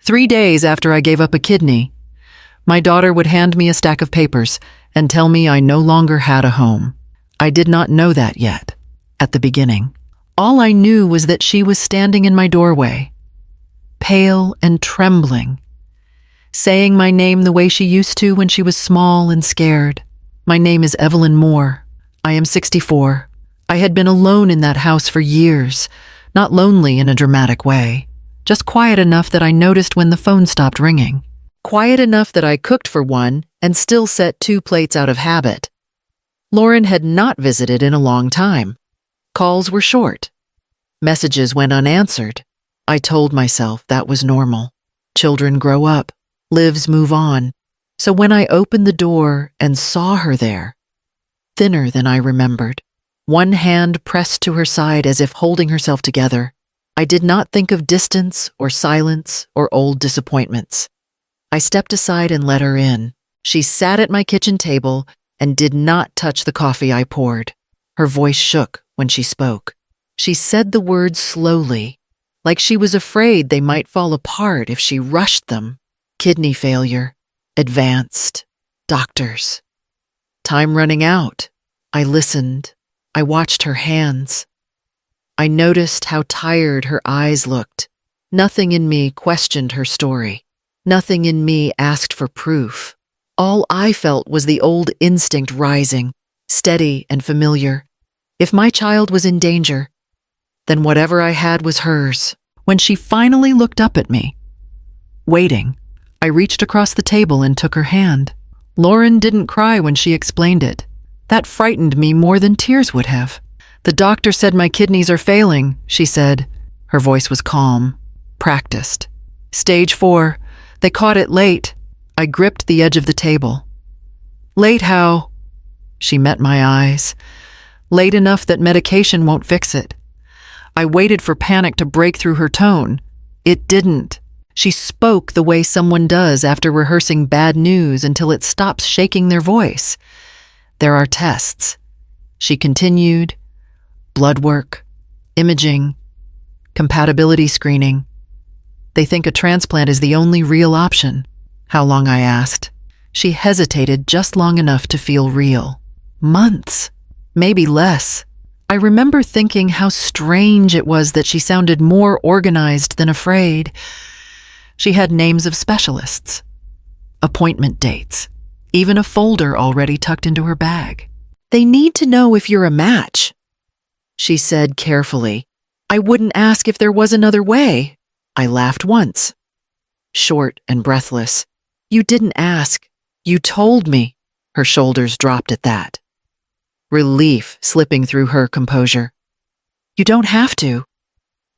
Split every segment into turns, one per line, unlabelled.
3 days after I gave up a kidney, my daughter would hand me a stack of papers and tell me I no longer had a home. I did not know that yet, at the beginning. All I knew was that she was standing in my doorway, pale and trembling, saying my name the way she used to when she was small and scared. My name is Evelyn Moore. I am 64. I had been alone in that house for years, not lonely in a dramatic way, just quiet enough that I noticed when the phone stopped ringing. Quiet enough that I cooked for one and still set 2 plates out of habit. Lauren had not visited in a long time. Calls were short. Messages went unanswered. I told myself that was normal. Children grow up. Lives move on. So when I opened the door and saw her there, thinner than I remembered, one hand pressed to her side as if holding herself together, I did not think of distance or silence or old disappointments. I stepped aside and let her in. She sat at my kitchen table and did not touch the coffee I poured. Her voice shook when she spoke. She said the words slowly, like she was afraid they might fall apart if she rushed them. Kidney failure, advanced, doctors. Time running out. I listened. I watched her hands. I noticed how tired her eyes looked. Nothing in me questioned her story. Nothing in me asked for proof. All I felt was the old instinct rising, steady and familiar. If my child was in danger, then whatever I had was hers. When she finally looked up at me, waiting, I reached across the table and took her hand. Lauren didn't cry when she explained it. That frightened me more than tears would have. The doctor said my kidneys are failing, she said. Her voice was calm, practiced. Stage 4. They caught it late. I gripped the edge of the table. Late how? She met my eyes. Late enough that medication won't fix it. I waited for panic to break through her tone. It didn't. She spoke the way someone does after rehearsing bad news until it stops shaking their voice. There are tests. She continued. Blood work, imaging, compatibility screening. They think a transplant is the only real option. How long, I asked. She hesitated just long enough to feel real. Months, maybe less. I remember thinking how strange it was that she sounded more organized than afraid. She had names of specialists, appointment dates, even a folder already tucked into her bag. They need to know if you're a match, she said carefully. I wouldn't ask if there was another way. I laughed once, short and breathless. You didn't ask. You told me. Her shoulders dropped at that. Relief slipping through her composure. You don't have to,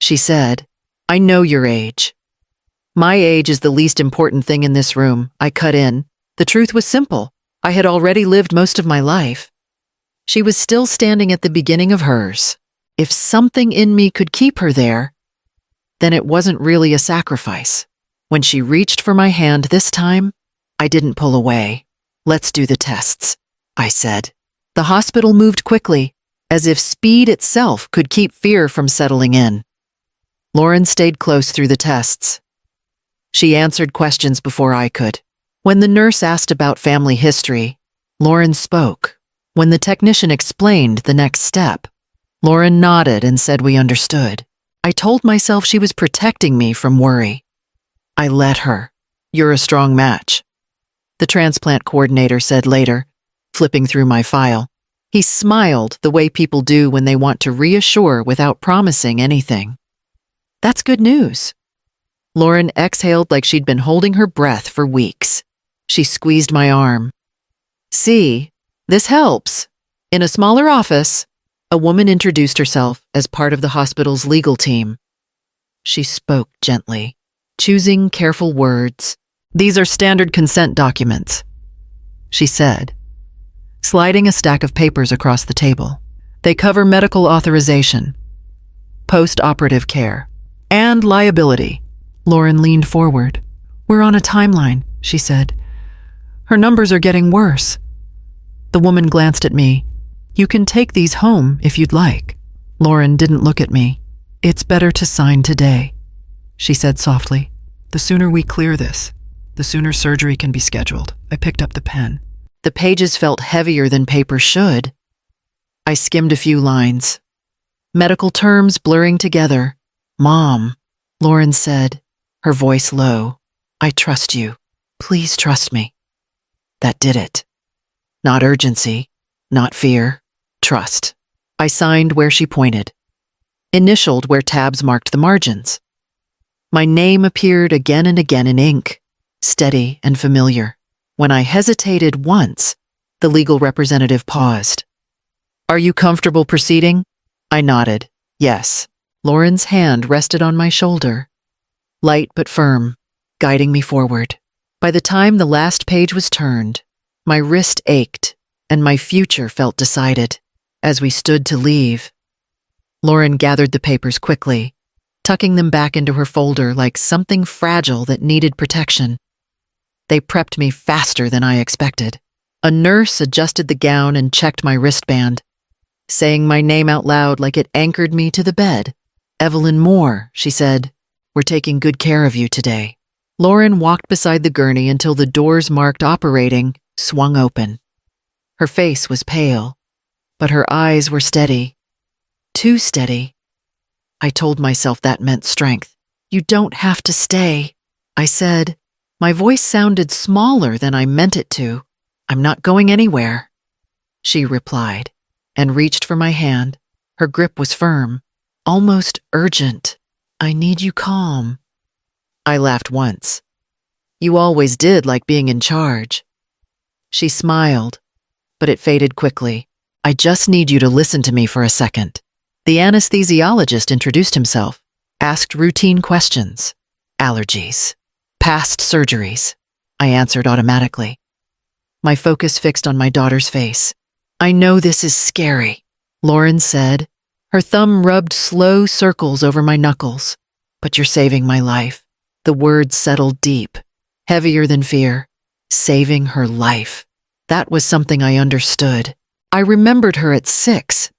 she said. I know your age. My age is the least important thing in this room, I cut in. The truth was simple. I had already lived most of my life. She was still standing at the beginning of hers. If something in me could keep her there, then it wasn't really a sacrifice. When she reached for my hand this time, I didn't pull away. Let's do the tests, I said. The hospital moved quickly, as if speed itself could keep fear from settling in. Lauren stayed close through the tests. She answered questions before I could. When the nurse asked about family history, Lauren spoke. When the technician explained the next step, Lauren nodded and said we understood. I told myself she was protecting me from worry. I let her. You're a strong match, the transplant coordinator said later, flipping through my file. He smiled the way people do when they want to reassure without promising anything. That's good news. Lauren exhaled like she'd been holding her breath for weeks. She squeezed my arm. See, this helps. In a smaller office, a woman introduced herself as part of the hospital's legal team. She spoke gently, choosing careful words. These are standard consent documents, she said, sliding a stack of papers across the table. They cover medical authorization, post-operative care, and liability. Lauren leaned forward. We're on a timeline, she said. Her numbers are getting worse. The woman glanced at me. You can take these home if you'd like. Lauren didn't look at me. It's better to sign today, she said softly. The sooner we clear this, the sooner surgery can be scheduled. I picked up the pen. The pages felt heavier than paper should. I skimmed a few lines. Medical terms blurring together. Mom, Lauren said, her voice low. I trust you. Please trust me. That did it. Not urgency, not fear, trust. I signed where she pointed. Initialed where tabs marked the margins. My name appeared again and again in ink, steady and familiar. When I hesitated once, the legal representative paused. Are you comfortable proceeding? I nodded. Yes. Lauren's hand rested on my shoulder. Light but firm, guiding me forward. By the time the last page was turned, my wrist ached and my future felt decided. As we stood to leave, Lauren gathered the papers quickly, tucking them back into her folder like something fragile that needed protection. They prepped me faster than I expected. A nurse adjusted the gown and checked my wristband, saying my name out loud like it anchored me to the bed. Evelyn Moore, she said, we're taking good care of you today. Lauren walked beside the gurney until the doors marked operating swung open. Her face was pale, but her eyes were steady. Too steady. I told myself that meant strength. You don't have to stay, I said. My voice sounded smaller than I meant it to. I'm not going anywhere. She replied and reached for my hand. Her grip was firm, almost urgent. I need you calm. I laughed once. You always did like being in charge. She smiled, but it faded quickly. I just need you to listen to me for a second. The anesthesiologist introduced himself, asked routine questions. Allergies. Past surgeries. I answered automatically. My focus fixed on my daughter's face. I know this is scary, Lauren said. Her thumb rubbed slow circles over my knuckles. But you're saving my life. The words settled deep, heavier than fear. Saving her life. That was something I understood. I remembered her at 6,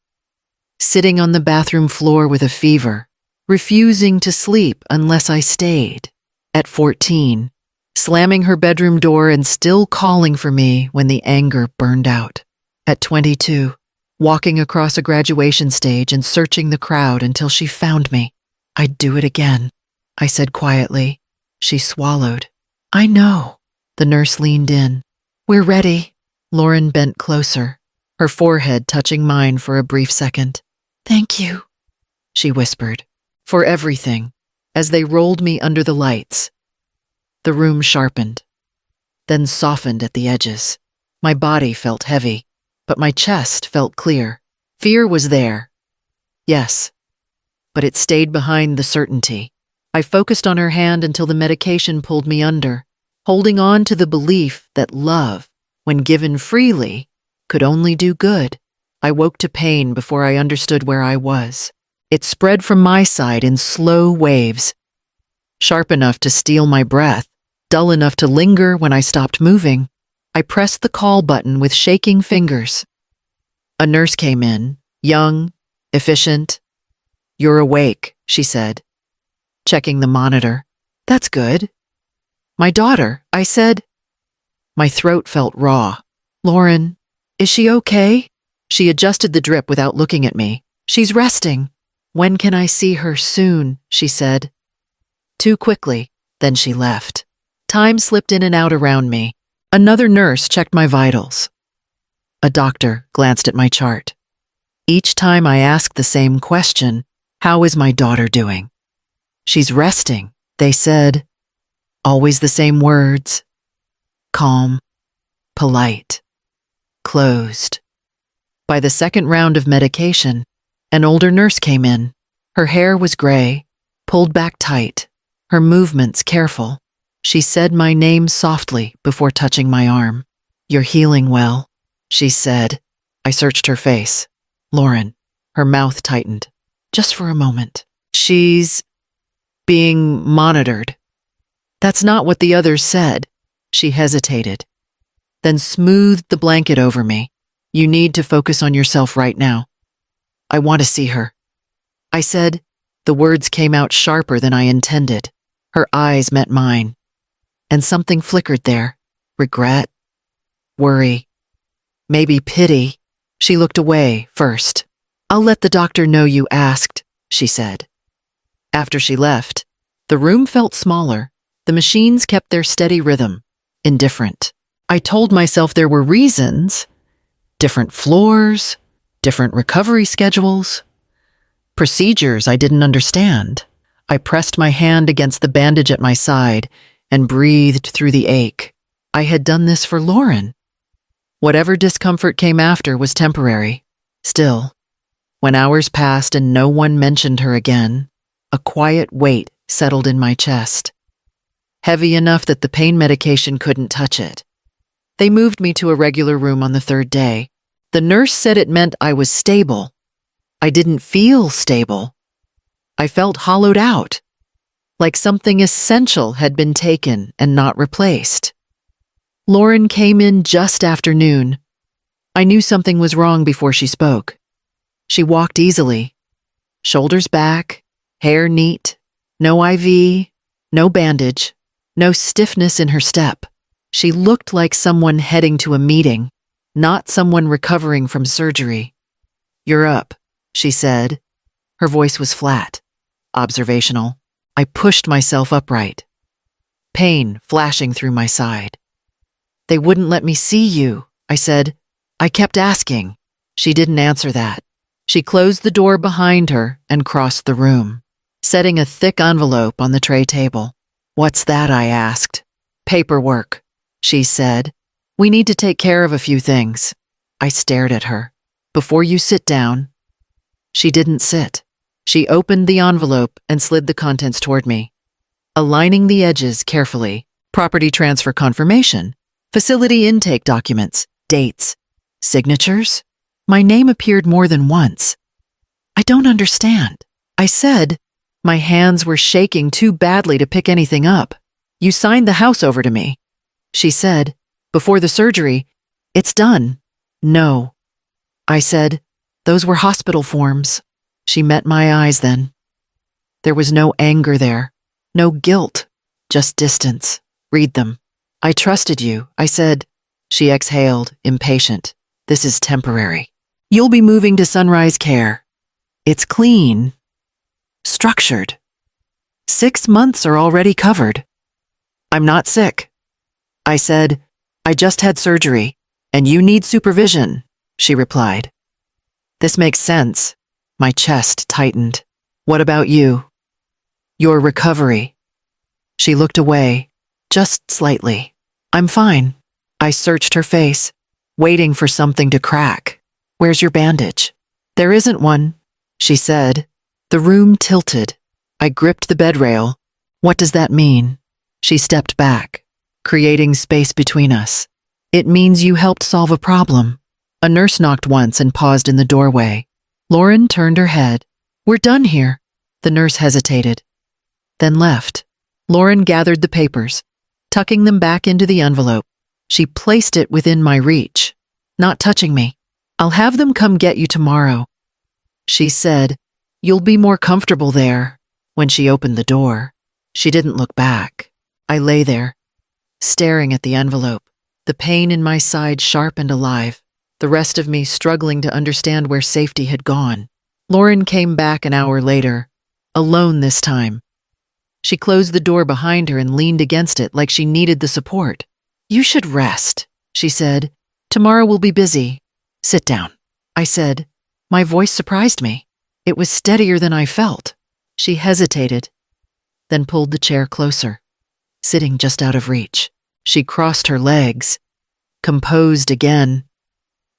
sitting on the bathroom floor with a fever, refusing to sleep unless I stayed. At 14, slamming her bedroom door and still calling for me when the anger burned out. At 22, walking across a graduation stage and searching the crowd until she found me. I'd do it again, I said quietly. She swallowed. I know. The nurse leaned in. We're ready. Lauren bent closer, her forehead touching mine for a brief second. Thank you, she whispered, for everything, as they rolled me under the lights. The room sharpened, then softened at the edges. My body felt heavy, but my chest felt clear. Fear was there. Yes, but it stayed behind the certainty. I focused on her hand until the medication pulled me under, holding on to the belief that love, when given freely, could only do good. I woke to pain before I understood where I was. It spread from my side in slow waves, sharp enough to steal my breath, dull enough to linger when I stopped moving. I pressed the call button with shaking fingers. A nurse came in, young, efficient. You're awake, she said, checking the monitor. That's good. My daughter, I said. My throat felt raw. Lauren, is she okay? She adjusted the drip without looking at me. She's resting. When can I see her? Soon, she said. Too quickly, then she left. Time slipped in and out around me. Another nurse checked my vitals. A doctor glanced at my chart. Each time I asked the same question, how is my daughter doing? She's resting, they said. Always the same words. Calm, polite, closed. By the second round of medication, an older nurse came in. Her hair was gray, pulled back tight, her movements careful. She said my name softly before touching my arm. You're healing well, she said. I searched her face. Lauren, her mouth tightened. Just for a moment. She's being monitored. That's not what the others said. She hesitated, then smoothed the blanket over me. You need to focus on yourself right now. I want to see her. I said. The words came out sharper than I intended. Her eyes met mine, and something flickered there. Regret, worry, maybe pity. She looked away first. "I'll let the doctor know you asked," she said. After she left, the room felt smaller. The machines kept their steady rhythm, indifferent. I told myself there were reasons, different floors, different recovery schedules, procedures I didn't understand. I pressed my hand against the bandage at my side and breathed through the ache. I had done this for Lauren. Whatever discomfort came after was temporary. Still, when hours passed and no one mentioned her again, a quiet weight settled in my chest, heavy enough that the pain medication couldn't touch it. They moved me to a regular room on the third day. The nurse said it meant I was stable. I didn't feel stable. I felt hollowed out, like something essential had been taken and not replaced. Lauren came in just after noon. I knew something was wrong before she spoke. She walked easily, shoulders back, hair neat, no IV, no bandage, no stiffness in her step. She looked like someone heading to a meeting, not someone recovering from surgery. "You're up," she said. Her voice was flat, observational. I pushed myself upright, pain flashing through my side. "They wouldn't let me see you," I said. I kept asking. She didn't answer that. She closed the door behind her and crossed the room, setting a thick envelope on the tray table. "What's that?" I asked. "Paperwork," she said. "We need to take care of a few things." I stared at her. "Before you sit down." She didn't sit. She opened the envelope and slid the contents toward me, aligning the edges carefully. Property transfer confirmation, facility intake documents, dates, signatures. My name appeared more than once. "I don't understand," I said. My hands were shaking too badly to pick anything up. "You signed the house over to me," she said. "Before the surgery. It's done." "No," I said. "Those were hospital forms." She met my eyes then. There was no anger there, no guilt, just distance. "Read them." "I trusted you," I said. She exhaled, impatient. "This is temporary. You'll be moving to Sunrise Care. It's clean, structured. 6 months are already covered." "I'm not sick," I said. "I just had surgery, and you need supervision," she replied. "This makes sense." My chest tightened. "What about you? Your recovery?" She looked away, just slightly. "I'm fine." I searched her face, waiting for something to crack. "Where's your bandage?" "There isn't one," she said. The room tilted. I gripped the bed rail. "What does that mean?" She stepped back, creating space between us. "It means you helped solve a problem." A nurse knocked once and paused in the doorway. Lauren turned her head. "We're done here." The nurse hesitated, then left. Lauren gathered the papers, tucking them back into the envelope. She placed it within my reach, not touching me. "I'll have them come get you tomorrow," she said. "You'll be more comfortable there." When she opened the door, she didn't look back. I lay there, staring at the envelope, the pain in my side sharp and alive, the rest of me struggling to understand where safety had gone. Lauren came back an hour later, alone this time. She closed the door behind her and leaned against it like she needed the support. "You should rest," she said. "Tomorrow will be busy. Sit down," I said. My voice surprised me. It was steadier than I felt. She hesitated, then pulled the chair closer, sitting just out of reach. She crossed her legs, composed again.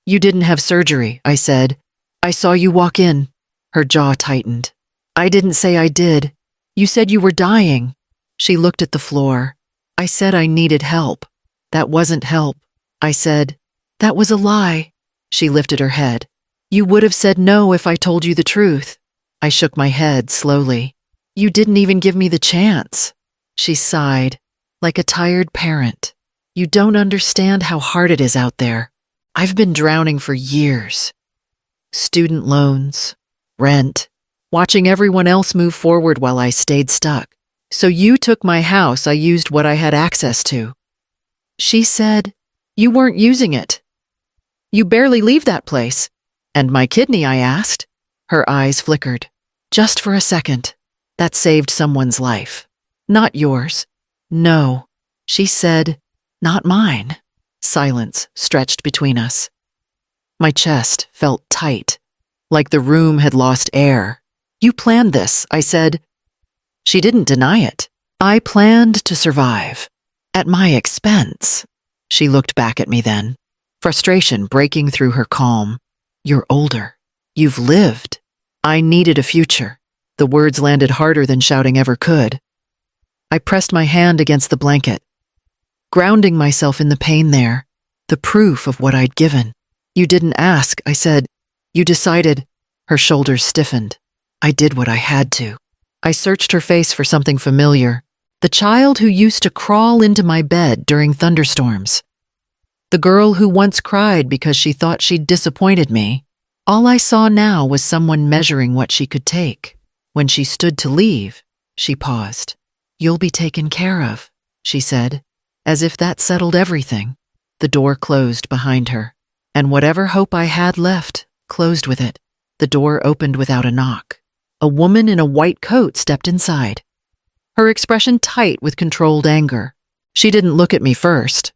"You didn't have surgery," I said. "I saw you walk in." Her jaw tightened. "I didn't say I did. You said you were dying." She looked at the floor. "I said I needed help." "That wasn't help," I said. "That was a lie." She lifted her head. "You would have said no if I told you the truth." I shook my head slowly. "You didn't even give me the chance." She sighed, like a tired parent. "You don't understand how hard it is out there. I've been drowning for years. Student loans, rent, watching everyone else move forward while I stayed stuck. So you took my house, I used what I had access to. She said, you weren't using it. You barely leave that place. And my kidney, I asked. Her eyes flickered. Just for a second. That saved someone's life. Not yours. No. She said, not mine. Silence stretched between us. My chest felt tight, like the room had lost air. You planned this, I said. She didn't deny it. I planned to survive. At my expense. She looked back at me then, frustration breaking through her calm. You're older. You've lived. I needed a future. The words landed harder than shouting ever could. I pressed my hand against the blanket, grounding myself in the pain there, the proof of what I'd given. You didn't ask, I said. You decided. Her shoulders stiffened. I did what I had to. I searched her face for something familiar. The child who used to crawl into my bed during thunderstorms. The girl who once cried because she thought she'd disappointed me. All I saw now was someone measuring what she could take. When she stood to leave, she paused. You'll be taken care of, she said, as if that settled everything. The door closed behind her, and whatever hope I had left closed with it. The door opened without a knock. A woman in a white coat stepped inside, her expression tight with controlled anger. She didn't look at me first.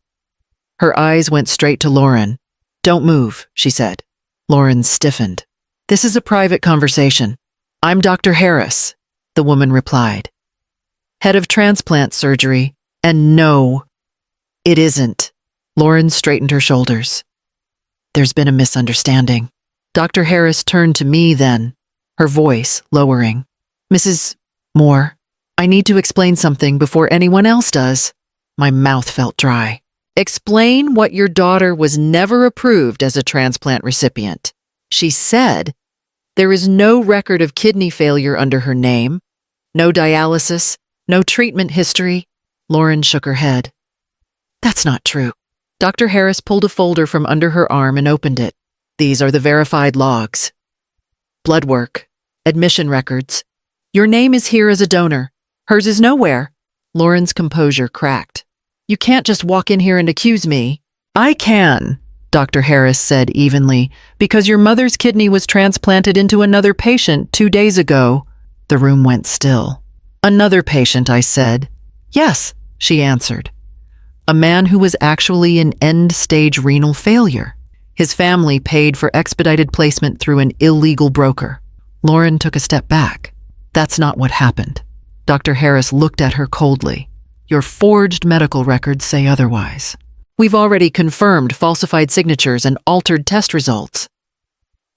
Her eyes went straight to Lauren. Don't move, she said. Lauren stiffened. This is a private conversation. I'm Dr. Harris, the woman replied. Head of transplant surgery, and no, it isn't. Lauren straightened her shoulders. There's been a misunderstanding. Dr. Harris turned to me then, her voice lowering. Mrs. Moore, I need to explain something before anyone else does. My mouth felt dry. Explain what your daughter was never approved as a transplant recipient. She said, there is no record of kidney failure under her name, no dialysis, no treatment history. Lauren shook her head. That's not true. Dr. Harris pulled a folder from under her arm and opened it. These are the verified logs. Blood work, admission records. Your name is here as a donor. Hers is nowhere. Lauren's composure cracked. You can't just walk in here and accuse me. I can, Dr. Harris said evenly, because your mother's kidney was transplanted into another patient 2 days ago. The room went still. Another patient, I said. Yes, she answered. A man who was actually in end-stage renal failure. His family paid for expedited placement through an illegal broker. Lauren took a step back. That's not what happened. Dr. Harris looked at her coldly. Your forged medical records say otherwise. We've already confirmed falsified signatures and altered test results.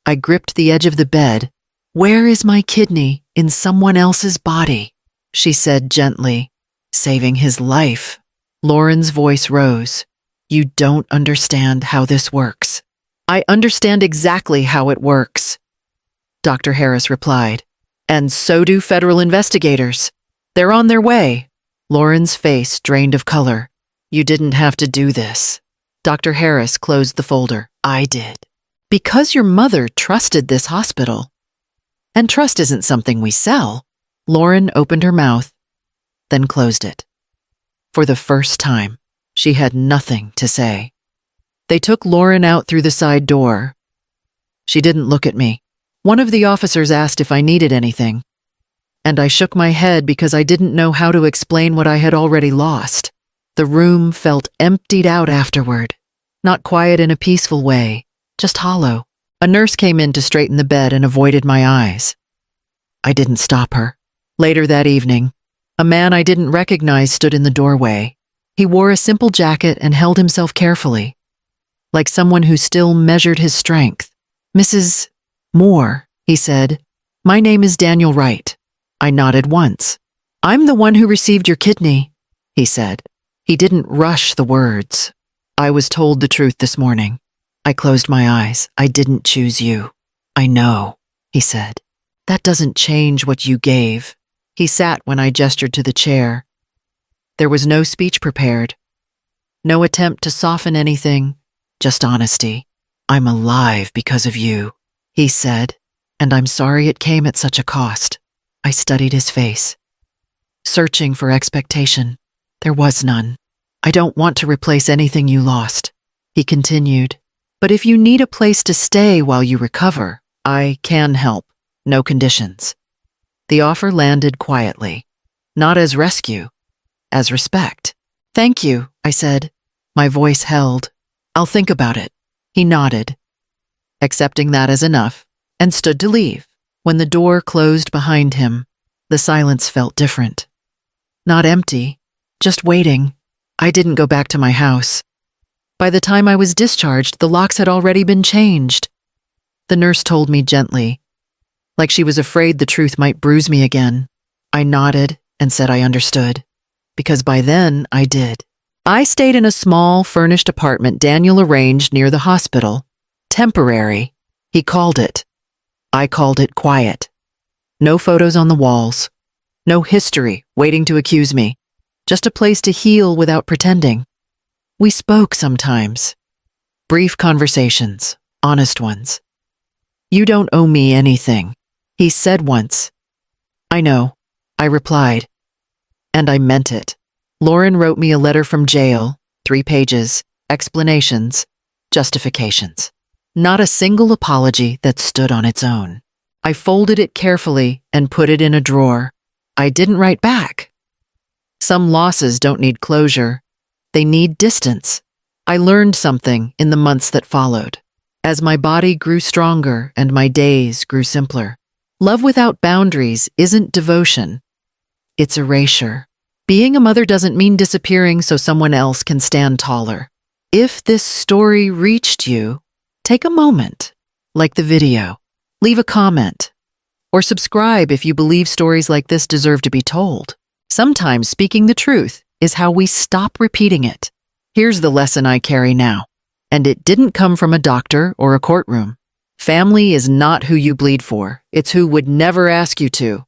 I gripped the edge of the bed. Where is my kidney in someone else's body? She said gently, saving his life. Lauren's voice rose. You don't understand how this works. I understand exactly how it works, Dr. Harris replied. And so do federal investigators. They're on their way. Lauren's face drained of color. You didn't have to do this. Dr. Harris closed the folder. I did. Because your mother trusted this hospital. And trust isn't something we sell. Lauren opened her mouth, then closed it. For the first time, she had nothing to say. They took Lauren out through the side door. She didn't look at me. One of the officers asked if I needed anything, and I shook my head because I didn't know how to explain what I had already lost. The room felt emptied out afterward, not quiet in a peaceful way, just hollow. A nurse came in to straighten the bed and avoided my eyes. I didn't stop her. Later that evening, a man I didn't recognize stood in the doorway. He wore a simple jacket and held himself carefully, like someone who still measured his strength. Mrs. Moore, he said, my name is Daniel Wright. I nodded once. I'm the one who received your kidney, he said. He didn't rush the words. I was told the truth this morning. I closed my eyes. I didn't choose you. I know, he said. That doesn't change what you gave. He sat when I gestured to the chair. There was no speech prepared. No attempt to soften anything, just honesty. I'm alive because of you, he said, and I'm sorry it came at such a cost. I studied his face. searching for expectation. There was none. I don't want to replace anything you lost, he continued. But if you need a place to stay while you recover, I can help. No conditions. The offer landed quietly, not as rescue, as respect. Thank you, I said. My voice held. I'll think about it. He nodded, accepting that as enough, and stood to leave. When the door closed behind him, the silence felt different. Not empty, just waiting. I didn't go back to my house. By the time I was discharged, the locks had already been changed. The nurse told me gently, like she was afraid the truth might bruise me again. I nodded and said I understood, because by then I did. I stayed in a small, furnished apartment Daniel arranged near the hospital. Temporary, he called it. I called it quiet. No photos on the walls. No history waiting to accuse me. Just a place to heal without pretending. We spoke sometimes. Brief conversations, honest ones. You don't owe me anything, he said once. I know, I replied. And I meant it. Lauren wrote me a letter from jail, 3 pages, explanations, justifications. Not a single apology that stood on its own. I folded it carefully and put it in a drawer. I didn't write back. Some losses don't need closure. They need distance. I learned something in the months that followed. As my body grew stronger and my days grew simpler. Love without boundaries isn't devotion. It's erasure. Being a mother doesn't mean disappearing so someone else can stand taller. If this story reached you, take a moment, like the video, leave a comment, or subscribe if you believe stories like this deserve to be told. Sometimes speaking the truth is how we stop repeating it. Here's the lesson I carry now, and it didn't come from a doctor or a courtroom. Family is not who you bleed for, it's who would never ask you to.